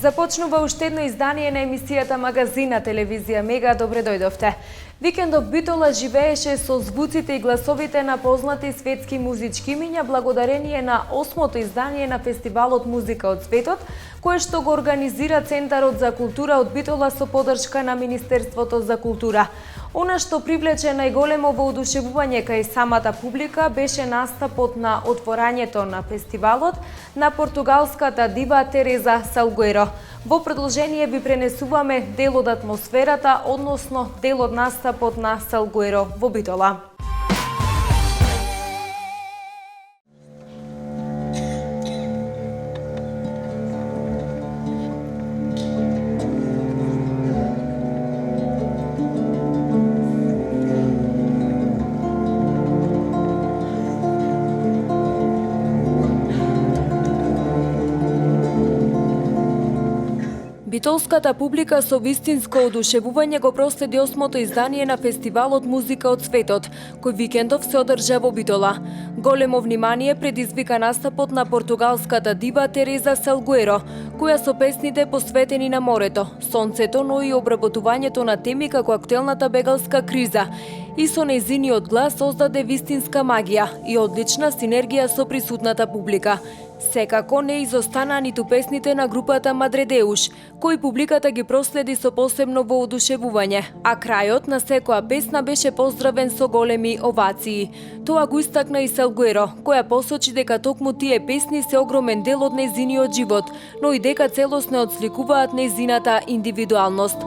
Започнува уште едно издание на емисијата Магазин на телевизија Мега. Добре дојдовте. Викендов Битола живееше со звуците и гласовите на познати светски музички имиња благодарение на 8-то издание на фестивалот Музика од светот, кое што го организира Центарот за култура од Битола со поддршка на Министерството за култура. Она што привлече најголемо воодушевување кај самата публика беше настапот на отворањето на фестивалот на португалската дива Тереза Салгуеро. Во продолжение ви пренесуваме дел од атмосферата, односно дел од настапот на Салгуеро во Битола. Битолската публика со вистинско одушевување го проследи 8-то издание на фестивалот Музика од светот, кој викендов се одржа во Битола. Големо внимание предизвика настапот на португалската дива Тереза Салгуеро, која со песните посветени на морето, сонцето, но и обработувањето на теми како актуелната бегалска криза, и со нејзиниот глас создаде вистинска магија и одлична синергија со присутната публика. Секако не изостана ниту песните на групата Мадредеуш, кои публиката ги проследи со посебно воодушевување, а крајот на секоја песна беше поздравен со големи овации. Тоа го истакна и Салгуеро, која посочи дека токму тие песни се огромен дел од нејзиниот живот, но и дека целосно отсликуваат нејзината индивидуалност.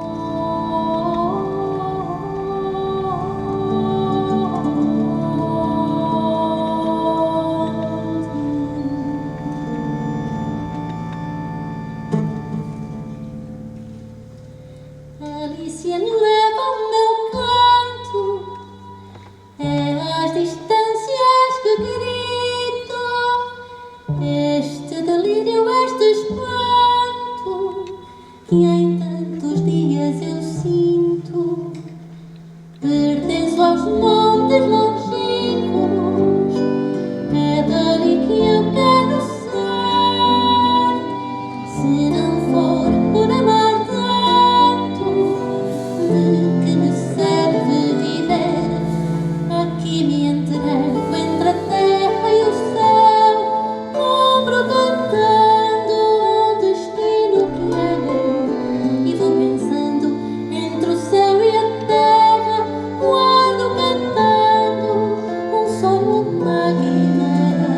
Que em tantos dias eu sinto, pertenço aos montes longínquos, é dali que eu quero ser. Se não for por amar tanto, de que me serve viver? Aqui me entrego entre a terra e o céu, ombro cantando um destino que é meu. E vou pensando entre o céu e a terra, guardo cantando um sonho na guimarã.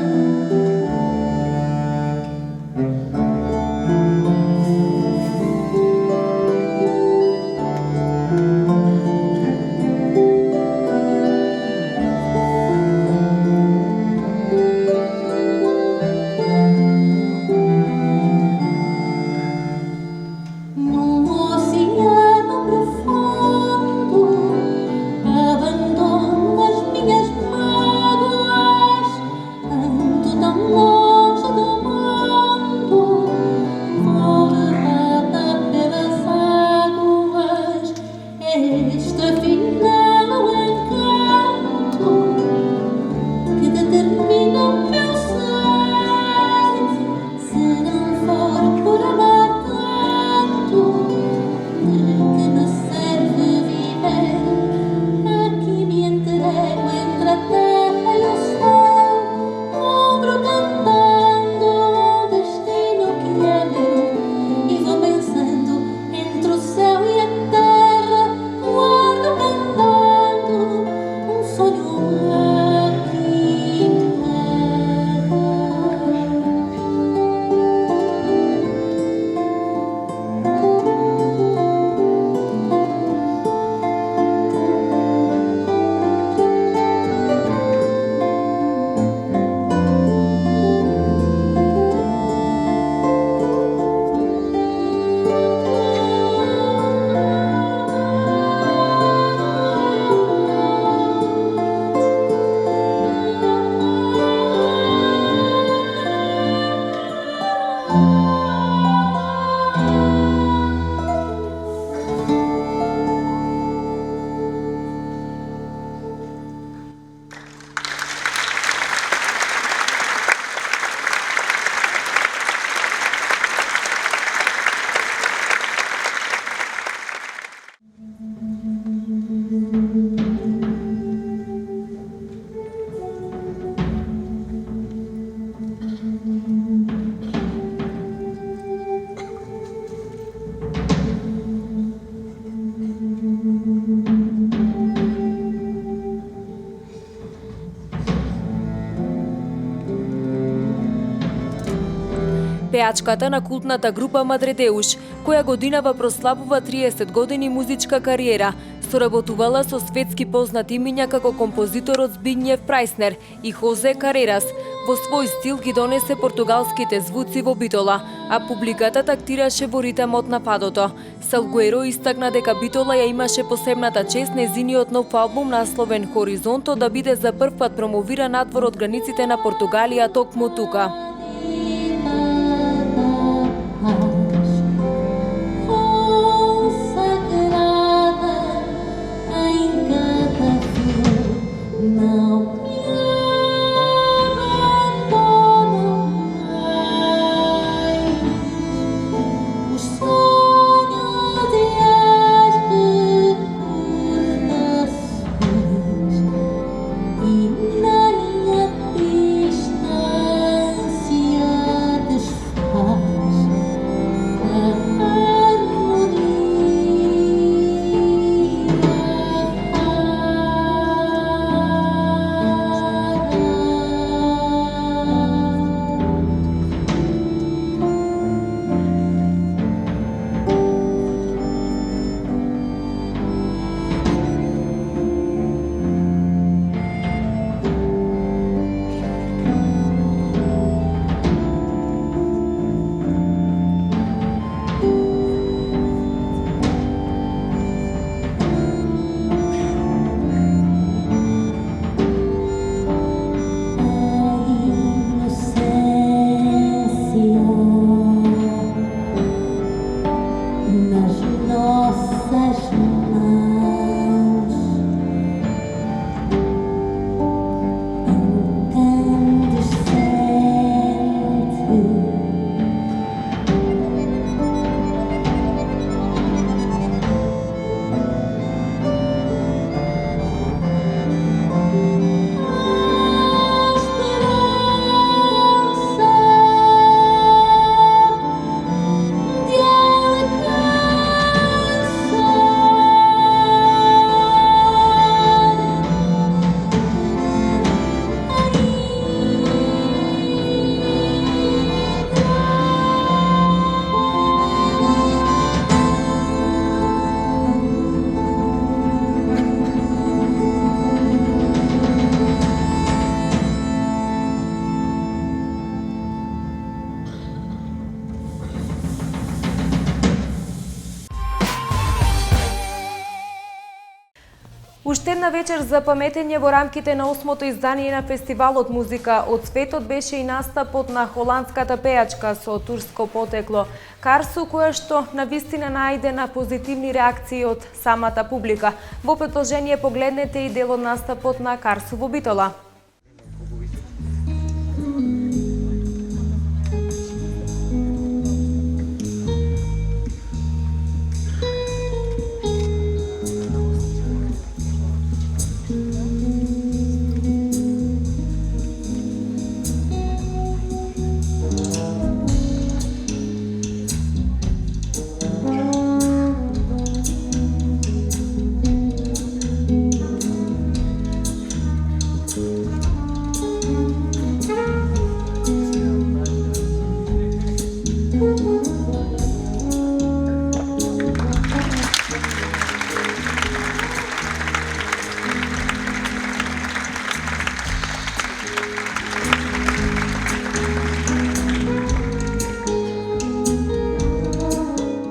Пеачката на култната група Мадредеуш, која годинава прославува 30 години музичка кариера, соработувала со светски познати имиња како композиторот Збигњев Прајснер и Хозе Карерас. Во свој стил ги донесе португалските звуци во Битола, а публиката тактираше во ритамот на фадото. Салгуеро истакна дека Битола ја имаше посебната чест нејзиниот нов албум насловен Хоризонто да биде за прв пат промовиран надвор од границите на Португалија токму тука. Уште една вечер за паметење во рамките на 8-то издание на фестивалот Музика од светот беше и настапот на холандската пејачка со турско потекло Карсу, која што навистина најде на позитивни реакции од самата публика. Во продолжение погледнете и дел од настапот на Карсу во Битола.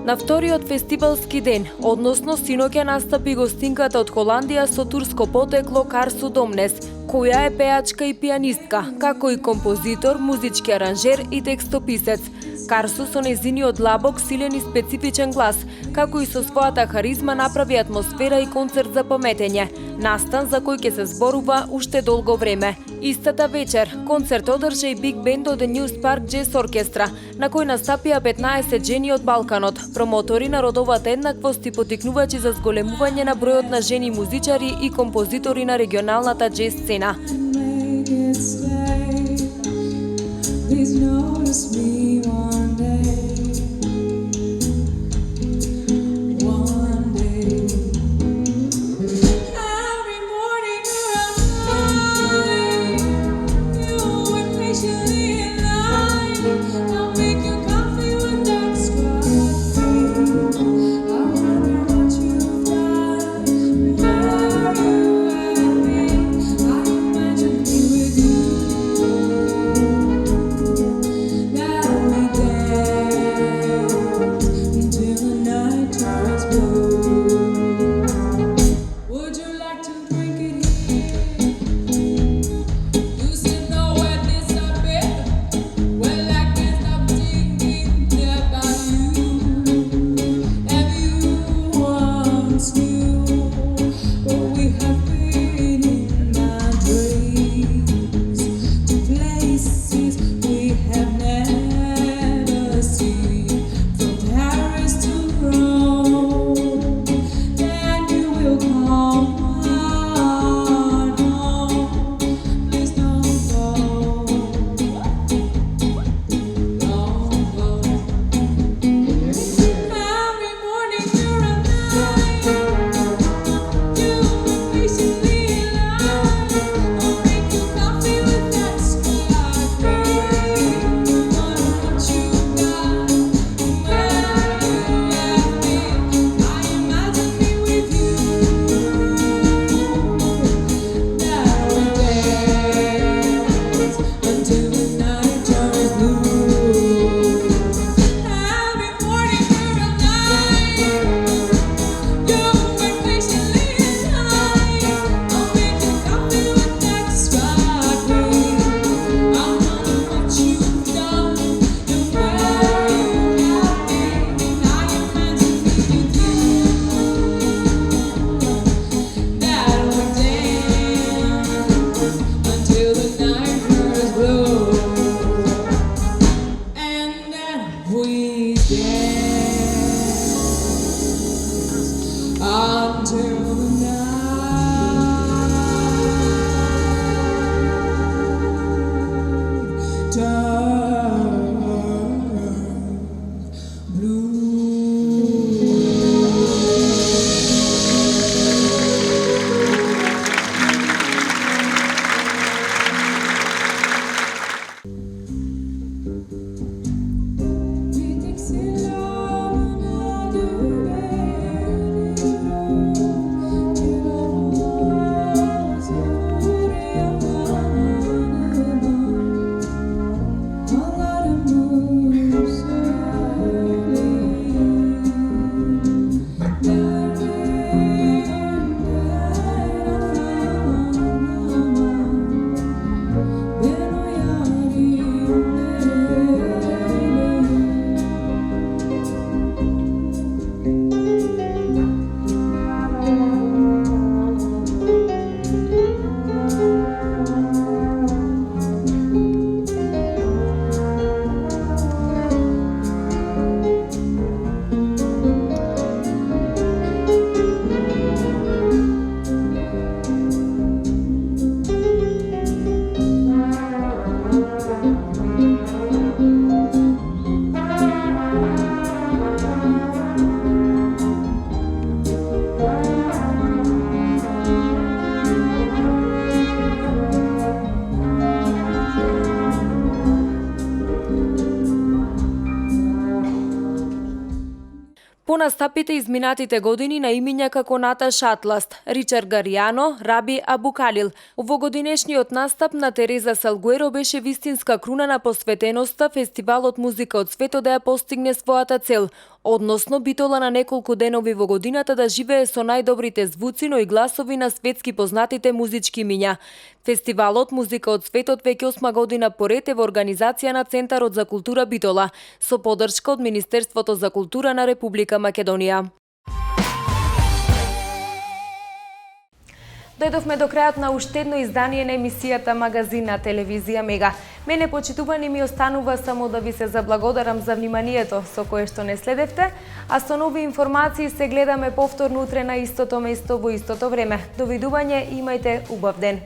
На вториот фестивалски ден, односно синоќа настапи гостинката од Холандија со турско потекло Карсу Домнес, која е пеачка и пианистка, како и композитор, музички аранжер и текстописец. Карсу со нејзиниот длабок, силен и специфичен глас, како и со својата харизма направи атмосфера и концерт за паметење, настан за кој ќе се зборува уште долго време. Истата вечер, концерт одржа и биг бенд од Ньюс Парк Джез Оркестра, на кој настапија 15 жени од Балканот, промотори на родовата еднаквост и потикнувачи за зголемување на бројот на жени музичари и композитори на регионалната джез сцена. Please notice me one day. One day. Every morning around 9, you wait patiently in line. I'll make you По настапите изминатите години на имиња како Наташа Атласт, Ричард Гаријано, Раби Абукалил, овогодинешниот настап на Тереза Салгуеро беше вистинска круна на посветеноста фестивалот Музика од светот да ја постигне својата цел, односно Битола на неколку денови во годината да живее со најдобрите звуци, но и гласови на светски познатите музички имиња. Фестивалот Музика од светот веќе 8 година поред е во организација на Центарот за култура Битола, со поддршка од Министерството за култура на Република Македонија. Дојдовме до крајот на уште едно издание на емисијата Магазин на телевизија Мега. Мене, почитувани, ми останува само да ви се заблагодарам за вниманието со кое што не следевте, а со нови информации се гледаме повторно утре на истото место во истото време. Довидување, имајте убав ден.